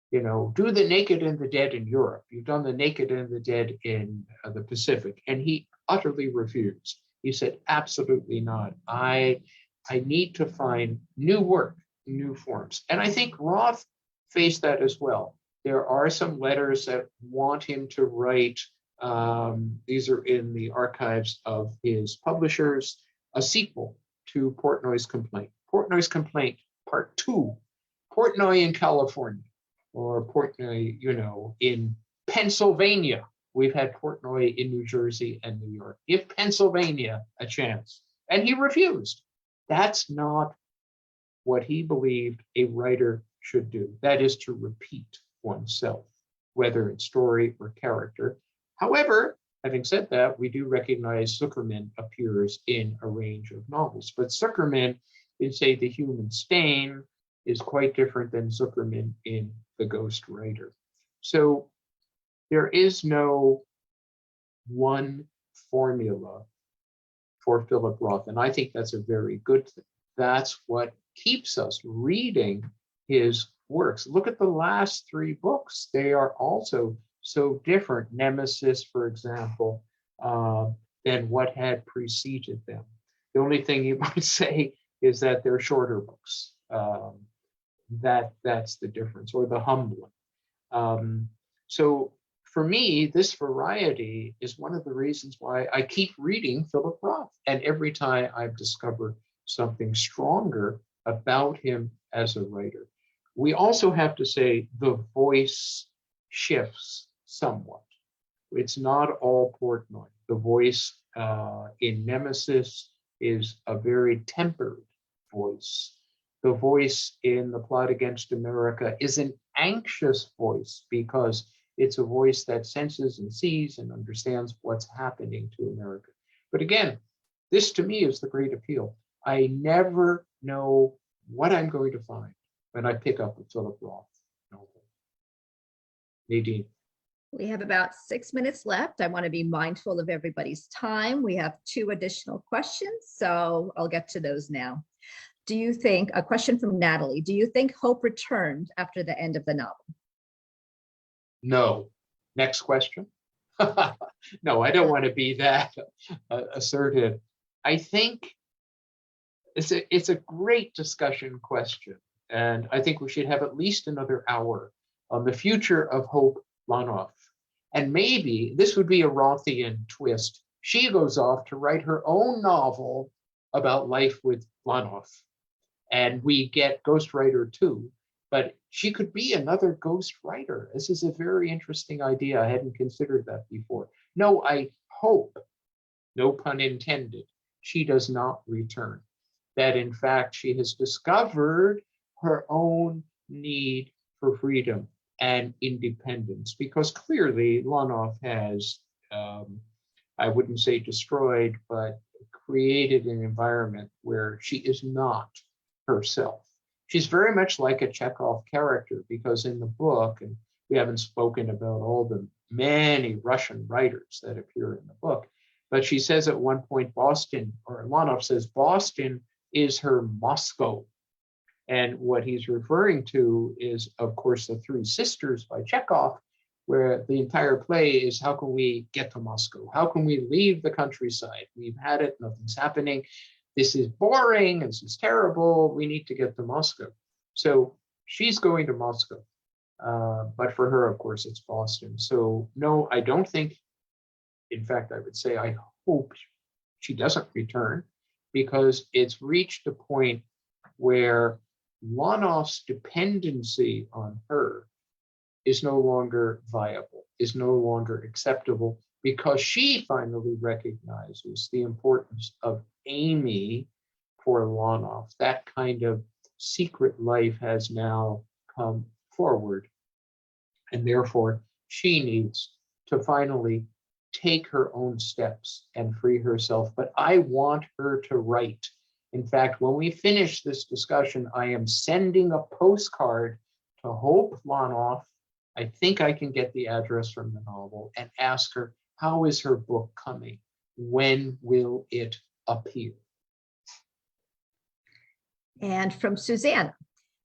You know, do The Naked and the Dead in Europe. You've done The Naked and the Dead in the Pacific. And he utterly refused. He said, absolutely not. I need to find new work, new forms. And I think Roth faced that as well. There are some letters that want him to write, these are in the archives of his publishers, a sequel to Portnoy's Complaint. Portnoy's Complaint, Part 2, Portnoy in California, or Portnoy, you know, in Pennsylvania. We've had Portnoy in New Jersey and New York. Give Pennsylvania a chance. And he refused. That's not what he believed a writer should do. That is to repeat oneself, whether it's story or character. However, having said that, we do recognize Zuckerman appears in a range of novels. But Zuckerman in, say, The Human Stain is quite different than Zuckerman in The Ghost Writer. So there is no one formula for Philip Roth, and I think that's a very good thing. That's what keeps us reading his works. Look at the last three books. They are also so different, Nemesis, for example, than what had preceded them. The only thing you might say is that they're shorter books. That's the difference, or The Humbling. So for me, this variety is one of the reasons why I keep reading Philip Roth. And every time I've discovered something stronger about him as a writer. We also have to say the voice shifts somewhat. It's not all Portnoy. The voice in Nemesis is a very tempered voice. The voice in The Plot Against America is an anxious voice because it's a voice that senses and sees and understands what's happening to America. But again, this to me is the great appeal. I never know what I'm going to find when I pick up a Philip Roth novel. Nadine. We have about 6 minutes left. I want to be mindful of everybody's time. We have 2 additional questions, so I'll get to those now. Do you think, a question from Natalie, do you think hope returned after the end of the novel? No. Next question. No, I don't want to be that assertive. I think it's a great discussion question. And I think we should have at least another hour on the future of Hope Lonoff. And maybe this would be a Rothian twist. She goes off to write her own novel about life with Lonoff. And we get Ghostwriter 2, but she could be another ghostwriter. This is a very interesting idea. I hadn't considered that before. No, I hope, no pun intended, she does not return. That in fact, she has discovered her own need for freedom and independence, because clearly Lonoff has, I wouldn't say destroyed, but created an environment where she is not herself. She's very much like a Chekhov character, because in the book, and we haven't spoken about all the many Russian writers that appear in the book, but she says at one point, Boston, or Lonoff says, Boston is her Moscow. And what he's referring to is, of course, The Three Sisters by Chekhov, where the entire play is, how can we get to Moscow? How can we leave the countryside? We've had it, nothing's happening. This is boring, this is terrible, we need to get to Moscow. So she's going to Moscow. But for her, of course, it's Boston. So no, I don't think, in fact, I would say I hope she doesn't return, because it's reached a point where Lonoff's dependency on her is no longer viable, is no longer acceptable, because she finally recognizes the importance of Amy for Lonoff. That kind of secret life has now come forward, and therefore she needs to finally take her own steps and free herself. But I want her to write. In fact, when we finish this discussion, I am sending a postcard to Hope Lonoff. I think I can get the address from the novel, and ask her, how is her book coming? When will it appear? And from Susanna,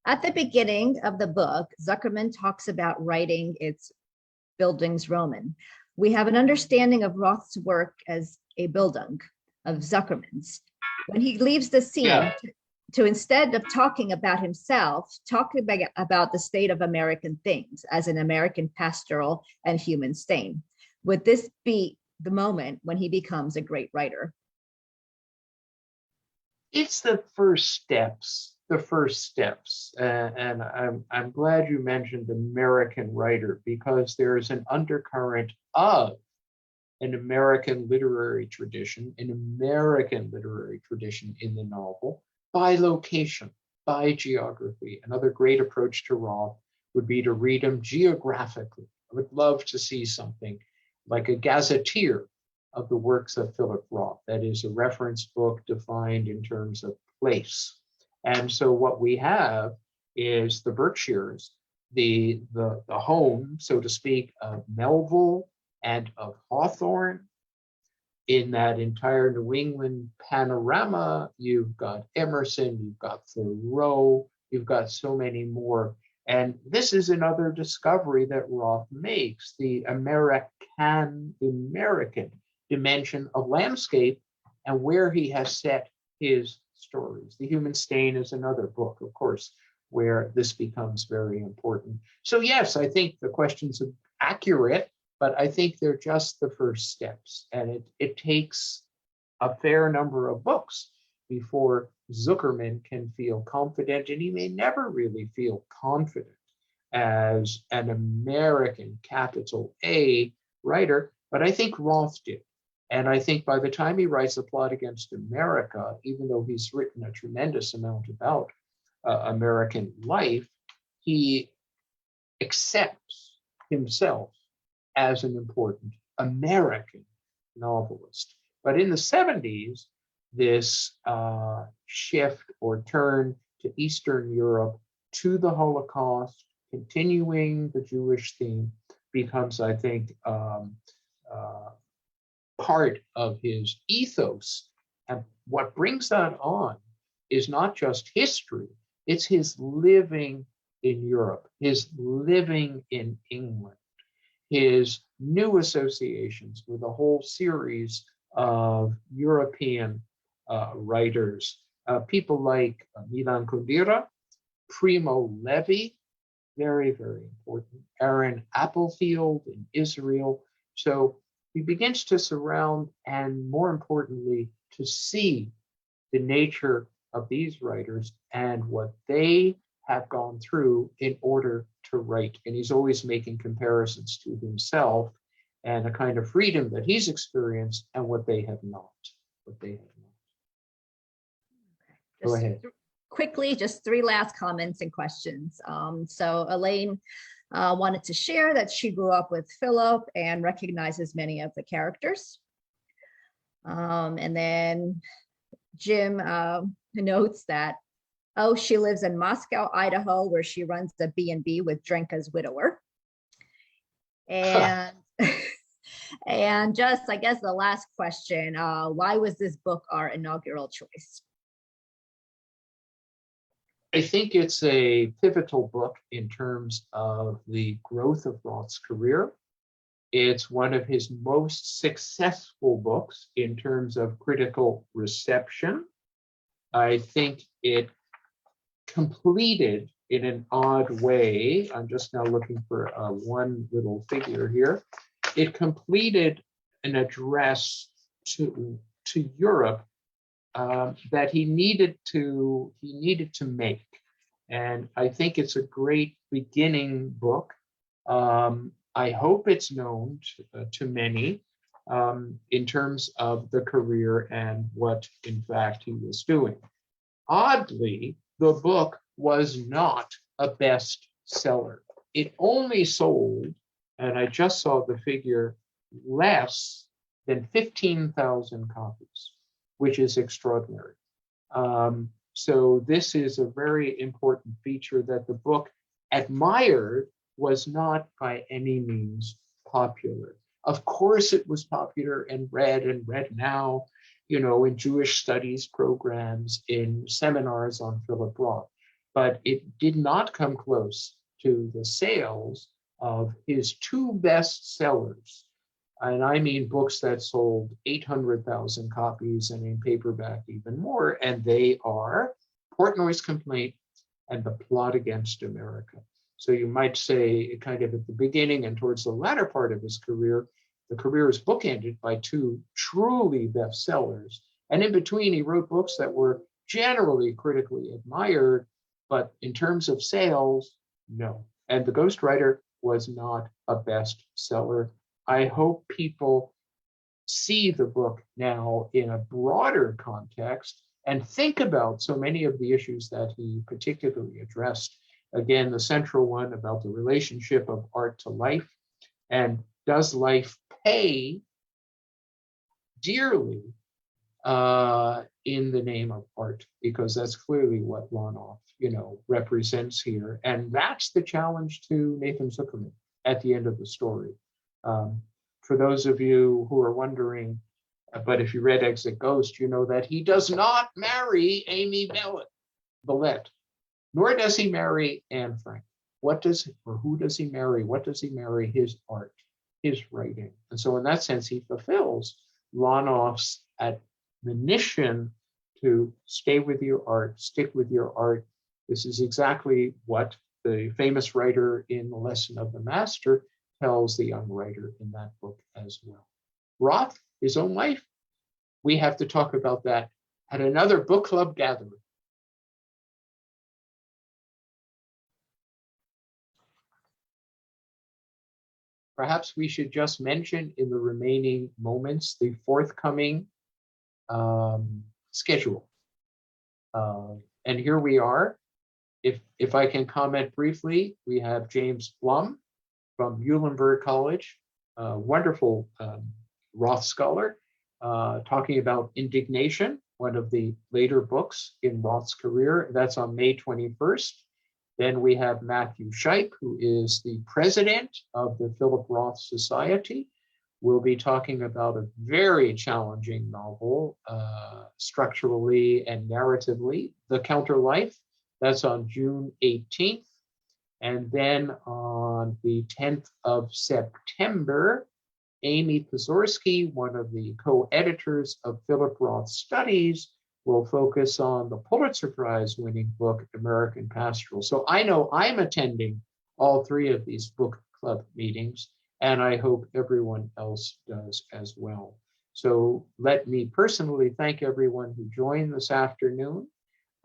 at the beginning of the book, Zuckerman talks about writing its Bildungsroman. We have an understanding of Roth's work as a Bildung of Zuckerman's. When he leaves the scene to instead of talking about himself, talk about the state of American things as an American pastoral and human stain. Would this be the moment when he becomes a great writer? It's the first steps, and I'm glad you mentioned American writer, because there is an undercurrent of an American literary tradition in the novel, by location, by geography. Another great approach to Roth would be to read them geographically. I would love to see something like a gazetteer of the works of Philip Roth, that is a reference book defined in terms of place. And so what we have is the Berkshires, the home, so to speak, of Melville and of Hawthorne. In that entire New England panorama, you've got Emerson, you've got Thoreau, you've got so many more. And this is another discovery that Roth makes, the American dimension of landscape, and where he has set his stories. The Human Stain is another book, of course, where this becomes very important. So yes, I think the questions are accurate, but I think they're just the first steps. And it takes a fair number of books before Zuckerman can feel confident, and he may never really feel confident as an American, capital A, writer, but I think Roth did. And I think by the time he writes A Plot Against America, even though he's written a tremendous amount about American life, he accepts himself as an important American novelist. But in the 70s, this shift or turn to Eastern Europe, to the Holocaust, continuing the Jewish theme, becomes, I think, part of his ethos. And what brings that on is not just history, it's his living in Europe, his living in England, his new associations with a whole series of European writers, people like Milan Kundera, Primo Levi, very, very important, Aaron Applefield in Israel. So he begins to surround, and more importantly, to see the nature of these writers and what they have gone through in order to write. And he's always making comparisons to himself and a kind of freedom that he's experienced and what they have not. What they have not. Go Just ahead. Quickly, just three last comments and questions. So Elaine wanted to share that she grew up with Philip and recognizes many of the characters. And then Jim notes that, oh, she lives in Moscow, Idaho, where she runs the B&B with Drenka's widower. And and just, I guess, the last question, why was this book our inaugural choice? I think it's a pivotal book in terms of the growth of Roth's career. It's one of his most successful books in terms of critical reception. I think it completed in an odd way. I'm just now looking for one little figure here. It completed an address to Europe that he needed to make, and I think it's a great beginning book. I hope it's known to many in terms of the career and what, in fact, he was doing. Oddly, the book was not a bestseller. It only sold, and I just saw the figure, less than 15,000 copies, which is extraordinary. So this is a very important feature, that the book, admired, was not by any means popular. Of course, it was popular and read now, in Jewish studies programs, in seminars on Philip Roth, but it did not come close to the sales of his two best sellers. And I mean books that sold 800,000 copies, and in paperback even more, and they are Portnoy's Complaint and The Plot Against America. So you might say, kind of at the beginning and towards the latter part of his career, the career is bookended by two truly bestsellers. And in between, he wrote books that were generally critically admired, but in terms of sales, no. And The Ghostwriter was not a bestseller. I hope people see the book now in a broader context and think about so many of the issues that he particularly addressed. Again, the central one about the relationship of art to life, and does life pay dearly in the name of art? Because that's clearly what Roth, represents here. And that's the challenge to Nathan Zuckerman at the end of the story. For those of you who are wondering, but if you read Exit Ghost, you know that he does not marry Amy Bellette, nor does he marry Anne Frank. Who does he marry? What does he marry? His art, his writing. And so in that sense, he fulfills Roth's admonition to stay with your art, stick with your art. This is exactly what the famous writer in The Lesson of the Master tells the young writer in that book as well. Roth, his own life, we have to talk about that at another book club gathering. Perhaps we should just mention in the remaining moments the forthcoming schedule. And here we are. If I can comment briefly, we have James Blum from Muhlenberg College, a wonderful Roth scholar, talking about Indignation, one of the later books in Roth's career. That's on May 21st. Then we have Matthew Scheip, who is the president of the Philip Roth Society. We'll be talking about a very challenging novel, structurally and narratively, The Counter Life. That's on June 18th. And then on the 10th of September, Amy Pozorski, one of the co-editors of Philip Roth's studies, will focus on the Pulitzer Prize winning book, American Pastoral. So I know I'm attending all three of these book club meetings, and I hope everyone else does as well. So let me personally thank everyone who joined this afternoon.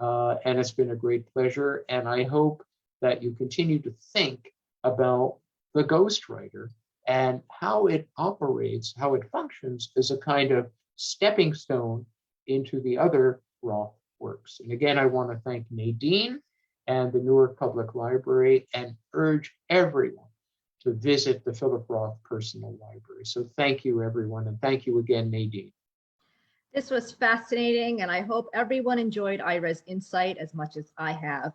and it's been a great pleasure. And I hope that you continue to think about the ghostwriter and how it operates, how it functions as a kind of stepping stone into the other Roth works. And again, I want to thank Nadine and the Newark Public Library and urge everyone to visit the Philip Roth Personal Library. So thank you, everyone. And thank you again, Nadine. This was fascinating, and I hope everyone enjoyed Ira's insight as much as I have.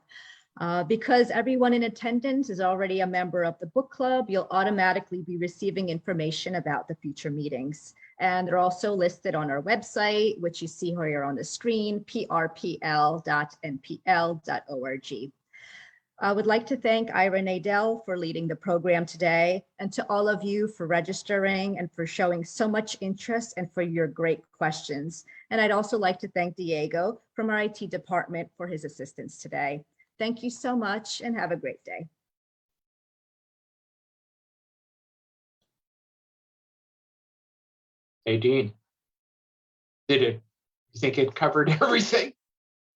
Because everyone in attendance is already a member of the book club, you'll automatically be receiving information about the future meetings. And they're also listed on our website, which you see here on the screen, prpl.npl.org. I would like to thank Ira Nadel for leading the program today, and to all of you for registering and for showing so much interest and for your great questions. And I'd also like to thank Diego from our IT department for his assistance today. Thank you so much and have a great day. Nadine, did it? You think it covered everything?